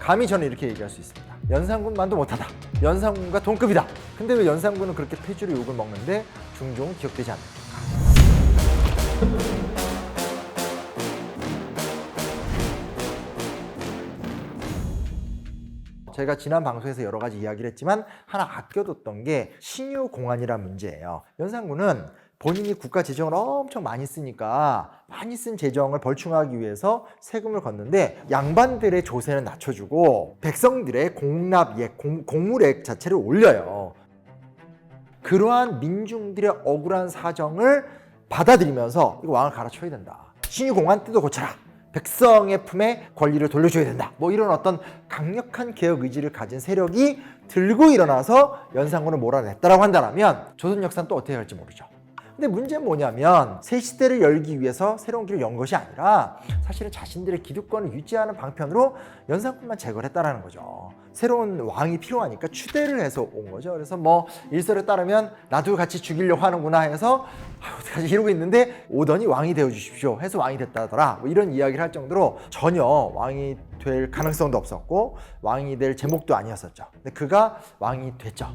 감히 저는 이렇게 얘기할 수 있습니다. 연산군만도 못하다. 연산군과 동급이다. 근데 왜 연산군은 그렇게 폐주로 욕을 먹는데 중종은 기억되지 않는가? 제가 지난 방송에서 여러 가지 이야기를 했지만 하나 아껴뒀던 게 신유공안이라는 문제예요. 연산군은 본인이 국가 재정을 엄청 많이 쓰니까 많이 쓴 재정을 벌충하기 위해서 세금을 걷는데 양반들의 조세는 낮춰주고 백성들의 공납액, 공물액 자체를 올려요. 그러한 민중들의 억울한 사정을 받아들이면서 이거 왕을 갈아쳐야 된다. 신유공안 뜯어 고쳐라. 백성의 품에 권리를 돌려줘야 된다. 뭐 이런 어떤 강력한 개혁 의지를 가진 세력이 들고 일어나서 연산군을 몰아냈다라고 한다면 조선 역사는 또 어떻게 할지 모르죠. 근데 문제는 뭐냐면 새 시대를 열기 위해서 새로운 길을 연 것이 아니라 사실은 자신들의 기득권을 유지하는 방편으로 연산군만 제거를 했다라는 거죠. 새로운 왕이 필요하니까 추대를 해서 온 거죠. 그래서 뭐 일설에 따르면 나도 같이 죽이려고 하는구나 해서 어떡하지 이러고 있는데 오더니 왕이 되어 주십시오 해서 왕이 됐다더라. 뭐 이런 이야기를 할 정도로 전혀 왕이 될 가능성도 없었고 왕이 될 제목도 아니었었죠. 근데 그가 왕이 됐죠.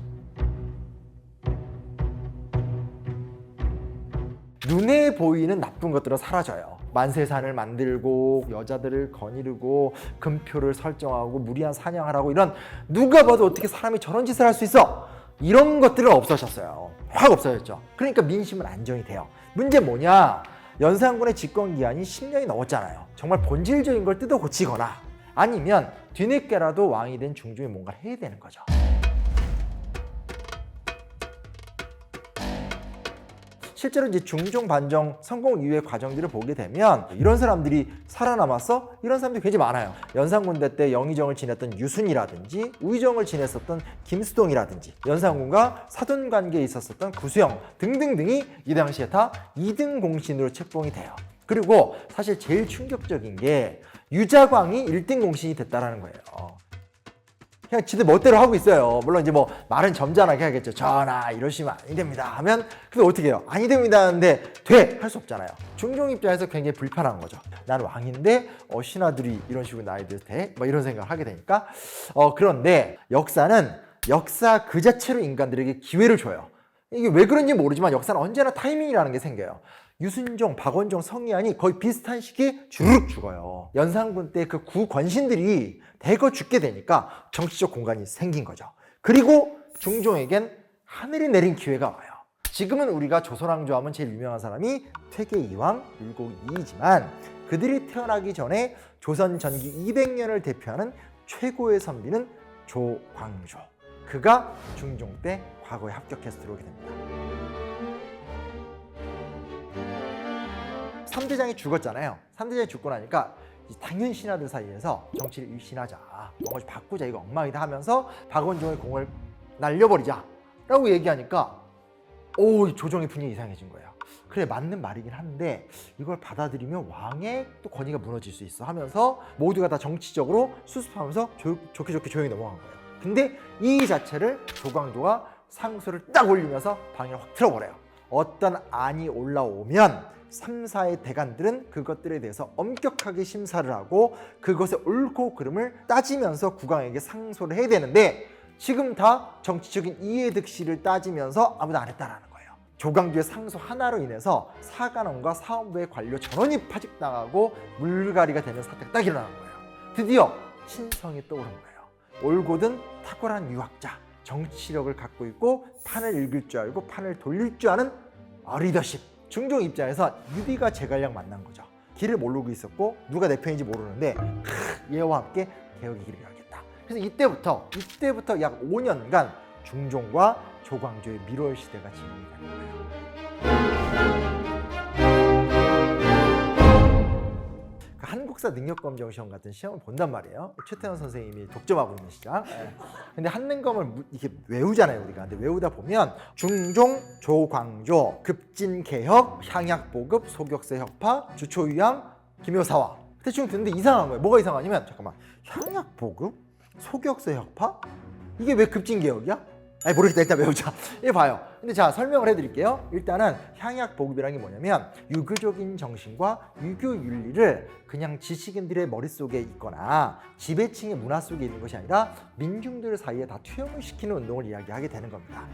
눈에 보이는 나쁜 것들은 사라져요. 만세산을 만들고 여자들을 거느리고 금표를 설정하고 무리한 사냥을 하고 이런 누가 봐도 어떻게 사람이 저런 짓을 할 수 있어? 이런 것들은 없어졌어요. 확 없어졌죠. 그러니까 민심은 안정이 돼요. 문제 뭐냐? 연산군의 집권기한이 10년이 넘었잖아요. 정말 본질적인 걸 뜯어 고치거나 아니면 뒤늦게라도 왕이 된 중종이 뭔가를 해야 되는 거죠. 실제로 이제 중종 반정 성공 이후의 과정들을 보게 되면 이런 사람들이 살아남았어? 이런 사람들이 굉장히 많아요. 연산군대 때 영의정을 지냈던 유순이라든지 우의정을 지냈었던 김수동이라든지 연산군과 사돈 관계에 있었던 구수영 등등등이 이 당시에 다 2등 공신으로 책봉이 돼요. 그리고 사실 제일 충격적인 게 유자광이 1등 공신이 됐다라는 거예요. 그냥 지들 멋대로 하고 있어요. 물론 이제 뭐 말은 점잖하게 하겠죠. 전하 이러시면 아니 됩니다 하면 근데 어떻게 해요? 아니 됩니다 하는데 돼! 할 수 없잖아요. 중종 입장에서 굉장히 불편한 거죠. 난 왕인데 신하들이 이런 식으로 나에 대해서 돼? 뭐 이런 생각을 하게 되니까 그런데 역사는 역사 그 자체로 인간들에게 기회를 줘요. 이게 왜 그런지 모르지만 역사는 언제나 타이밍이라는 게 생겨요. 유순종, 박원종, 성리안이 거의 비슷한 시기에 주르륵 죽어요. 연산군 때 그 구권신들이 대거 죽게 되니까 정치적 공간이 생긴 거죠. 그리고 중종에겐 하늘이 내린 기회가 와요. 지금은 우리가 조선왕조 하면 제일 유명한 사람이 퇴계 이황, 율곡 이이지만 그들이 태어나기 전에 조선 전기 200년을 대표하는 최고의 선비는 조광조. 그가 중종 때 과거에 합격해서 들어오게 됩니다. 3대장이 죽었잖아요. 3대장이 죽고 나니까 당연 신하들 사이에서 정치를 일신하자, 뭔가 좀 바꾸자, 이거 엉망이다 하면서 박원종의 공을 날려버리자 라고 얘기하니까 조정의 분위기 이상해진 거예요. 그래 맞는 말이긴 한데 이걸 받아들이면 왕의 또 권위가 무너질 수 있어 하면서 모두가 다 정치적으로 수습하면서 좋게 조용히 넘어간 거예요. 근데 이 자체를 조광조가 상소를 딱 올리면서 방해를 확 틀어버려요. 어떤 안이 올라오면 3, 4의 대관들은 그것들에 대해서 엄격하게 심사를 하고 그것의 옳고 그름을 따지면서 국왕에게 상소를 해야 되는데 지금 다 정치적인 이해득실을 따지면서 아무도 안 했다라는 거예요. 조광조의 상소 하나로 인해서 사관원과 사원부의 관료 전원이 파직당하고 물갈이가 되는 사태가 딱 일어나는 거예요. 드디어 신성이 떠오른 거예요. 올곧은 탁월한 유학자, 정치력을 갖고 있고 판을 읽을 줄 알고 판을 돌릴 줄 아는 리더십. 중종 입장에서 유비가 제갈량 만난 거죠. 길을 모르고 있었고 누가 내 편인지 모르는데 얘와 함께 개혁의 길을 열겠다. 그래서 이때부터 약 5년간 중종과 조광조의 밀월 시대가 진행이 되는 거예요. 한국사 능력검정 시험 같은 시험을 본단 말이에요. 최태원 선생님이 독점하고 있는 시장. 근데 한능검을 이렇게 외우잖아요, 우리가. 근데 외우다 보면 중종, 조광조, 급진개혁, 향약보급, 소격세 혁파, 주초유양, 김효사화. 대충 듣는데 이상한 거예요. 뭐가 이상하냐면 잠깐만, 향약보급, 소격세 혁파? 이게 왜 급진개혁이야? 아니 모르겠다. 일단 외우자. 이거 봐요. 근데 자 설명을 해드릴게요. 일단은 향약 보급이라는 게 뭐냐면 유교적인 정신과 유교 윤리를 그냥 지식인들의 머릿속에 있거나 지배층의 문화 속에 있는 것이 아니라 민중들 사이에 다 투영을 시키는 운동을 이야기하게 되는 겁니다.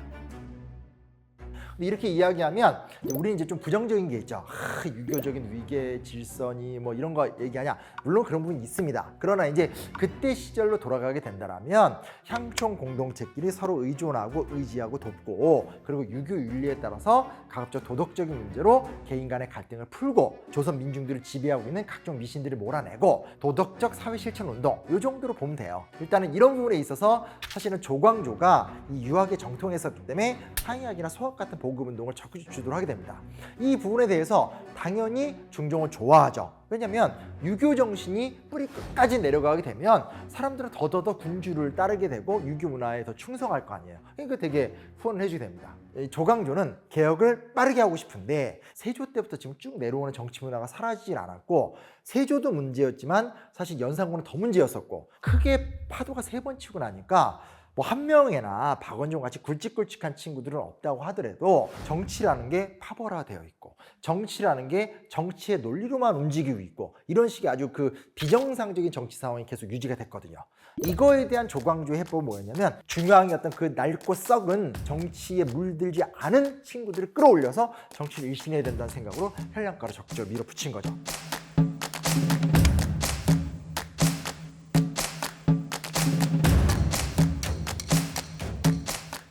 이렇게 이야기하면 우리는 이제 좀 부정적인 게 있죠. 유교적인 위계 질서니 뭐 이런 거 얘기하냐. 물론 그런 부분이 있습니다. 그러나 이제 그때 시절로 돌아가게 된다면 향촌 공동체끼리 서로 의존하고 의지하고 돕고 그리고 유교 윤리에 따라서 가급적 도덕적인 문제로 개인 간의 갈등을 풀고 조선 민중들을 지배하고 있는 각종 미신들을 몰아내고 도덕적 사회 실천 운동 이 정도로 보면 돼요. 일단은 이런 부분에 있어서 사실은 조광조가 이 유학에 정통했었기 때문에 향약이나 소학 같은 보급 운동을 적극 주도를 하게 됩니다. 이 부분에 대해서 당연히 중종은 좋아하죠. 왜냐하면 유교 정신이 뿌리 끝까지 내려가게 되면 사람들은 더더더 군주를 따르게 되고 유교 문화에 더 충성할 거 아니에요. 그러니까 되게 후원을 해주게 됩니다. 조광조는 개혁을 빠르게 하고 싶은데 세조 때부터 지금 쭉 내려오는 정치 문화가 사라지질 않았고 세조도 문제였지만 사실 연산군은 더 문제였었고 크게 파도가 3번 치고 나니까 뭐 한명회나 박원종 같이 굵직굵직한 친구들은 없다고 하더라도 정치라는 게 파벌화되어 있고 정치라는 게 정치의 논리로만 움직이고 있고 이런 식의 아주 그 비정상적인 정치 상황이 계속 유지가 됐거든요. 이거에 대한 조광조의 해법은 뭐였냐면 중요한 어떤 그 낡고 썩은 정치에 물들지 않은 친구들을 끌어올려서 정치를 일신해야 된다는 생각으로 혈량가를 적극적으로 밀어붙인 거죠.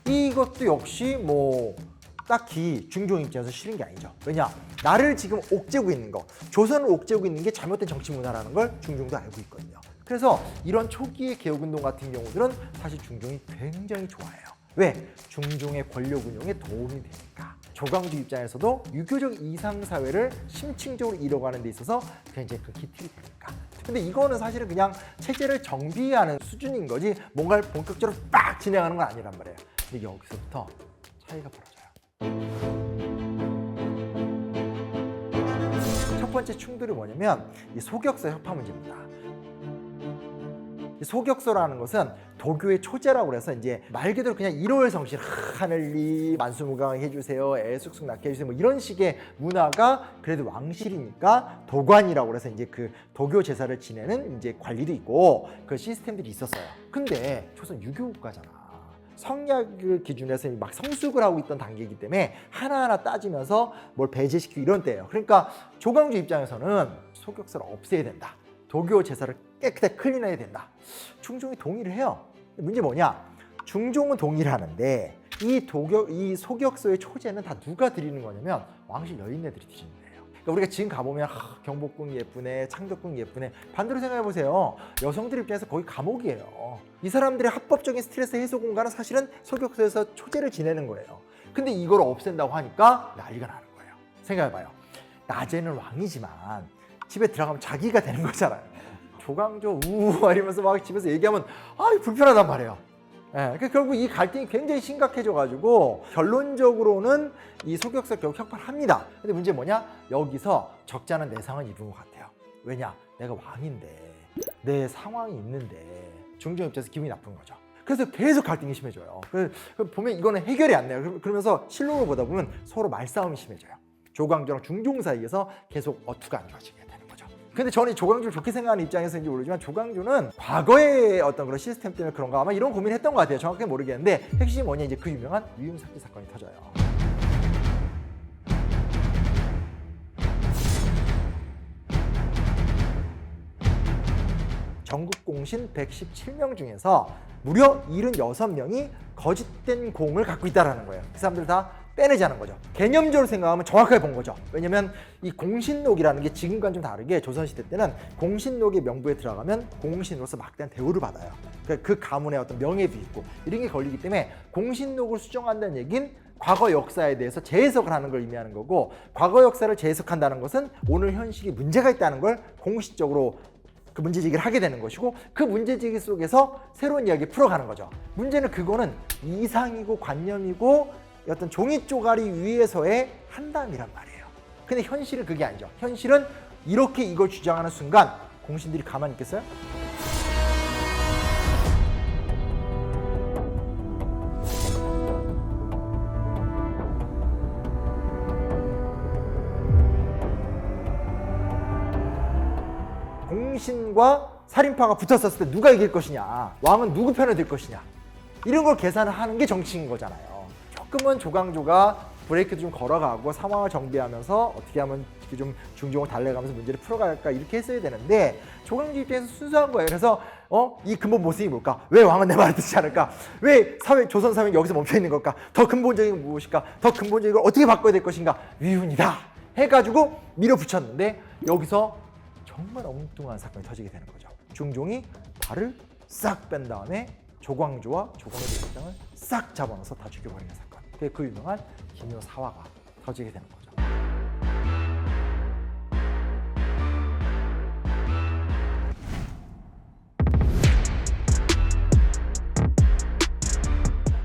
이것도 역시 뭐 딱히 중종 입장에서 싫은 게 아니죠. 왜냐? 나를 지금 옥죄고 있는 거, 조선을 옥죄고 있는 게 잘못된 정치 문화라는 걸 중종도 알고 있거든요. 그래서 이런 초기의 개혁운동 같은 경우들은 사실 중종이 굉장히 좋아해요. 왜? 중종의 권력 운용에 도움이 되니까. 조광조 입장에서도 유교적 이상사회를 심층적으로 이뤄가는 데 있어서 굉장히 큰 기틀이 되니까. 근데 이거는 사실은 그냥 체제를 정비하는 수준인 거지 뭔가를 본격적으로 빡 진행하는 건 아니란 말이에요. 근데 여기서부터 차이가 벌어져요. 첫 번째 충돌이 뭐냐면 이 소격서 협파 문제입니다. 이 소격서라는 것은 도교의 초제라고 해서 이제 말 그대로 그냥 일월 성실 하늘리 만수무강 해주세요, 애숙숙 낳게 해주세요 뭐 이런 식의 문화가 그래도 왕실이니까 도관이라고 해서 이제 그 도교 제사를 지내는 이제 관리도 있고 그 시스템들이 있었어요. 근데 조선 유교 국가잖아. 성약을 기준해서 막 성숙을 하고 있던 단계이기 때문에 하나하나 따지면서 뭘 배제시키고 이런 때예요. 그러니까 조광조 입장에서는 소격서를 없애야 된다. 도교 제사를 깨끗하게 클린해야 된다. 중종이 동의를 해요. 문제 뭐냐? 중종은 동의를 하는데 이 소격서의 초제는 다 누가 드리는 거냐면 왕실 여인네들이 드리는 거예요. 그러니까 우리가 지금 가보면 경복궁 예쁘네, 창덕궁 예쁘네. 반대로 생각해보세요. 여성들 입장에서 거의 감옥이에요. 이 사람들의 합법적인 스트레스 해소 공간은 사실은 소격서에서 초제를 지내는 거예요. 근데 이걸 없앤다고 하니까 난리가 나는 거예요. 생각해봐요. 낮에는 왕이지만 집에 들어가면 자기가 되는 거잖아요. 조광조 우우 이러면서 막 집에서 얘기하면 불편하단 말이에요. 그러니까 결국 이 갈등이 굉장히 심각해져가지고 결론적으로는 이 소격서 결국 협파를 합니다. 근데 문제 뭐냐? 여기서 적잖은 내상을 입은 것 같아요. 왜냐? 내가 왕인데 내 상황이 있는데 중종 입장에서 기분이 나쁜 거죠. 그래서 계속 갈등이 심해져요. 그래서 보면 이거는 해결이 안 돼요. 그러면서 실록을 보다 보면 서로 말싸움이 심해져요. 조광조랑 중종 사이에서 계속 어투가 안 좋아지게 되는 거죠. 근데 저는 조광조를 좋게 생각하는 입장에서인지 모르지만 조광조는 과거의 어떤 그런 시스템 때문에 그런가 아마 이런 고민을 했던 것 같아요. 정확하게 모르겠는데 핵심이 뭐냐 이제 그 유명한 유임삭제 사건이 터져요. 전국 공신 117명 중에서 무려 76명이 거짓된 공을 갖고 있다는 거예요. 그 사람들 다 빼내자는 거죠. 개념적으로 생각하면 정확하게 본 거죠. 왜냐면 이 공신록이라는 게 지금과는 좀 다르게 조선시대 때는 공신록의 명부에 들어가면 공신으로서 막대한 대우를 받아요. 그 가문의 어떤 명예도 있고 이런 게 걸리기 때문에 공신록을 수정한다는 얘기는 과거 역사에 대해서 재해석을 하는 걸 의미하는 거고 과거 역사를 재해석한다는 것은 오늘 현실이 문제가 있다는 걸 공식적으로 그 문제제기를 하게 되는 것이고 그 문제제기 속에서 새로운 이야기를 풀어가는 거죠. 문제는 그거는 이상이고 관념이고 어떤 종이 쪼가리 위에서의 한담이란 말이에요. 근데 현실은 그게 아니죠. 현실은 이렇게 이걸 주장하는 순간 공신들이 가만히 있겠어요? 당신과 살인파가 붙었었을 때 누가 이길 것이냐, 왕은 누구 편에 들 것이냐, 이런 걸 계산을 하는 게 정치인 거잖아요. 조금은 조광조가 브레이크도 좀 걸어가고 상황을 정비하면서 어떻게 하면 좀 중종을 달래가면서 문제를 풀어갈까 이렇게 했어야 되는데, 조광조 입장에서 순수한 거예요. 그래서 이 근본 모습이 뭘까? 왜 왕은 내 말을 듣지 않을까? 왜 조선 사회는 여기서 멈춰 있는 걸까? 더 근본적인 건 무엇일까? 더 근본적인 걸 어떻게 바꿔야 될 것인가? 위훈이다 해가지고 밀어붙였는데, 여기서 정말 엉뚱한 사건이 터지게 되는 거죠. 중종이 발을 싹 뺀 다음에 조광조와 조광조의 입장을 싹 잡아넣어서 다 죽여버리는 사건. 그게 그 유명한 김효사화가 터지게 되는 거죠.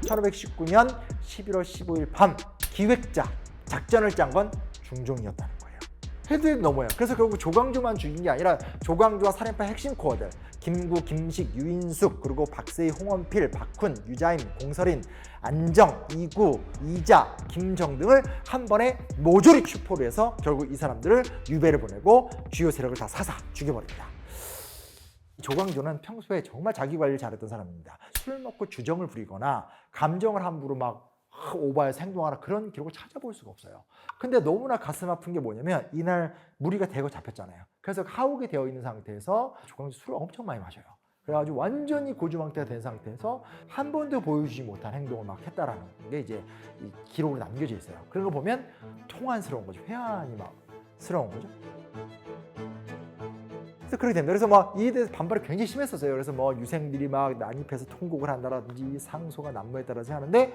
(1519년 11월 15일) 밤 기획자 작전을 짠 건 중종이었다는 거예요. 해도 넘어요. 그래서 결국 조광조만 죽인 게 아니라 조광조와 살인파 핵심 코어들 김구, 김식, 유인숙, 그리고 박세희, 홍원필, 박훈, 유자임, 공설인, 안정, 이구, 이자, 김정 등을 한 번에 모조리 추포를 해서 결국 이 사람들을 유배를 보내고 주요 세력을 다 사사 죽여버립니다. 조광조는 평소에 정말 자기 관리를 잘했던 사람입니다. 술을 먹고 주정을 부리거나 감정을 함부로 막 오버해서 행동하나 그런 기록을 찾아볼 수가 없어요. 근데 너무나 가슴 아픈 게 뭐냐면, 이날 무리가 대거 잡혔잖아요. 그래서 하옥이 되어 있는 상태에서 조광조 술을 엄청 많이 마셔요. 그래가지고 완전히 고주망태가 된 상태에서 한 번도 보여주지 못한 행동을 막 했다라는 게 이제 이 기록으로 남겨져 있어요. 그런 거 보면 통한스러운 거죠. 회한이 막 스러운 거죠. 그래서 그렇게 됩니다. 그래서 막 이에 대해서 반발이 굉장히 심했었어요. 그래서 뭐 유생들이 막 난입해서 통곡을 한다든지 상소가 난무했다든지 하는데,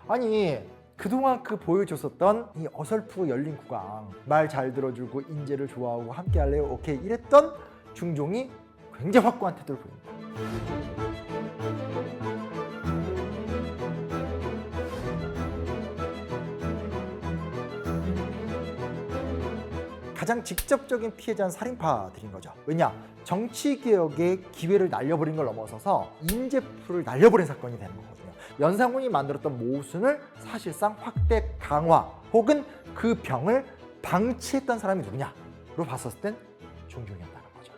아니 그동안 그 보여줬었던 이 어설프고 열린 국왕, 말 잘 들어주고 인재를 좋아하고 함께 할래요? 오케이 이랬던 중종이 굉장히 확고한 태도를 보입니다. 가장 직접적인 피해자는 살인파들인 거죠. 왜냐? 정치개혁의 기회를 날려버린 걸 넘어서서 인재풀을 날려버린 사건이 되는 거거든요. 연산군이 만들었던 모순을 사실상 확대 강화 혹은 그 병을 방치했던 사람이 누구냐로 봤었을 땐 중종이었다는 거죠.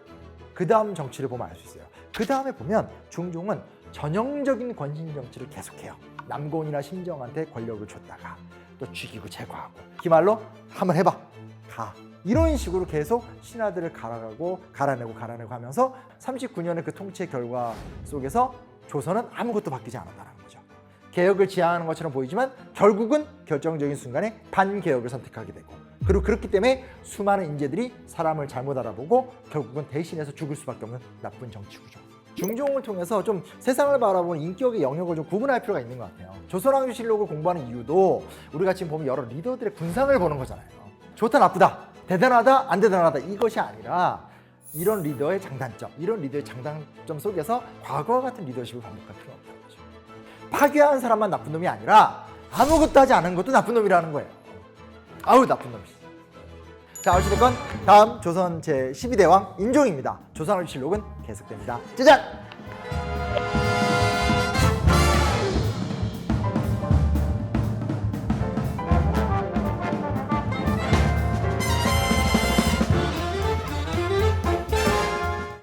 그 다음 정치를 보면 알 수 있어요. 그 다음에 보면 중종은 전형적인 권신 정치를 계속해요. 남곤이나 심정한테 권력을 줬다가 또 죽이고 제거하고, 기말로 한번 해봐, 가. 이런 식으로 계속 신하들을 갈아내고 하면서 39년의 그 통치 결과 속에서 조선은 아무것도 바뀌지 않았다는 거죠. 개혁을 지향하는 것처럼 보이지만 결국은 결정적인 순간에 반개혁을 선택하게 되고, 그리고 그렇기 때문에 수많은 인재들이 사람을 잘못 알아보고 결국은 대신해서 죽을 수밖에 없는 나쁜 정치구조. 중종을 통해서 좀 세상을 바라보는 인격의 영역을 좀 구분할 필요가 있는 것 같아요. 조선왕조실록을 공부하는 이유도 우리가 지금 보면 여러 리더들의 군상을 보는 거잖아요. 좋다 나쁘다, 대단하다 안 대단하다, 이것이 아니라 이런 리더의 장단점, 이런 리더의 장단점 속에서 과거와 같은 리더십을 반복할 필요가 없다는 거죠. 파괴한 사람만 나쁜 놈이 아니라 아무것도 하지 않은 것도 나쁜 놈이라는 거예요. 아우 나쁜 놈이. 자, 어찌됐건 다음 조선 제12대왕 인종입니다. 조선왕조실록은 계속됩니다. 짜잔!